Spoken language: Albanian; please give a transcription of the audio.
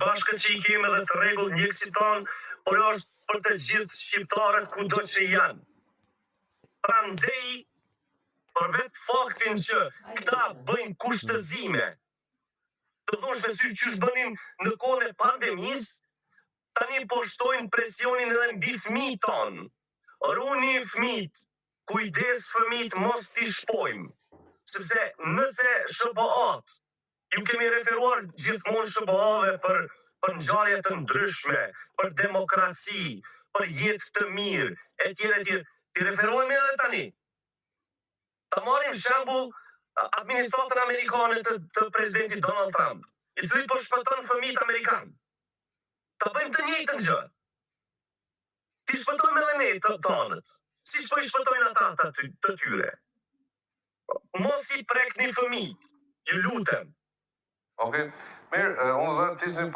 bashkët që i kemi edhe të rregull mjekësit tonë, por është për të gjithë shqiptarët kudo që janë. Prandaj, për vetë faktin që këta bëjnë kushtëzime, të dhunshme si që bënin në kohën e pandemisë, tani po shtojnë presionin edhe mbi fëmijët tonë. Runi fëmijët, kujdes fëmijët mos t'i shpojmë, sepse nëse SBA-t, ju kemi referuar gjithmonë SBA-ve për ngjarje të ndryshme, për demokraci, për jetë të mirë, etj. Ti referohemi edhe tani. Ta marrim shembull administratën amerikane të presidentit Donald Trump, i cili po shpëton fëmijët amerikanë. Ta bëjmë të njëjtën gjë. Ti shpëtojmë edhe ne të tanët, si po i shpëtojnë ata të tyre. Mos i prekni fëmijët, ju lutem. Okej. Mirë, unë dhe të